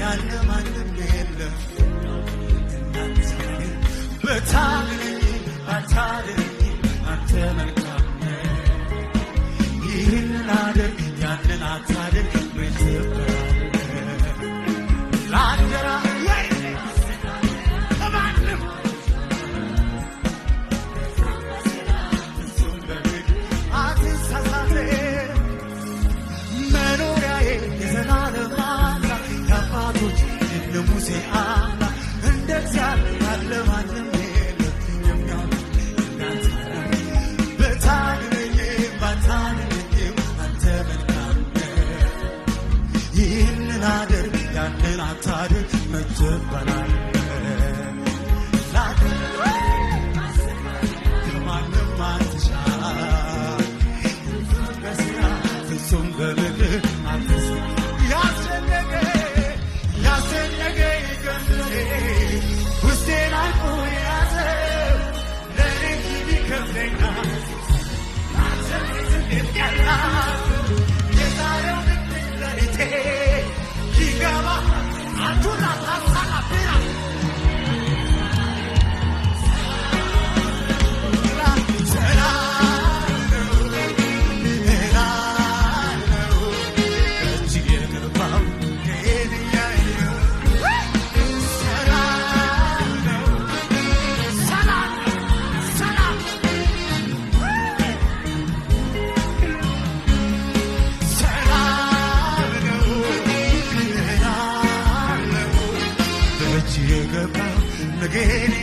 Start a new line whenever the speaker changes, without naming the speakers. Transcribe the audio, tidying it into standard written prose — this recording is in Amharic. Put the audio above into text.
ያለ ማንም የለም ብታድነኝ ባታድነኝ አንተ መልካም ነህ። ይህንን አድርግ ያንን አታድርግ ምን ትባላለህ? ለአደራ ለማንም ፍጹም በምድር አትሳሳት። መኖሪያዬ የዘላለም አምላክ የአባቶች የነ ሙሴ አምላክ እንደ እግዚአብሔር ያለ ማንም አታድርግ መትበላለህ። ከማንም አትሻል በሥራ ፍጹም በምድር አትስል። ያስጨነቀኝ ቀንበሬ ውስጤን አንቆ የያዘው ለእኔ ቢከብደኛል አንተ እንዴት ቀላል የዛሬው ድቅድቅ ሌሊቴ ይገባ አንቱና ታሳላብራ again.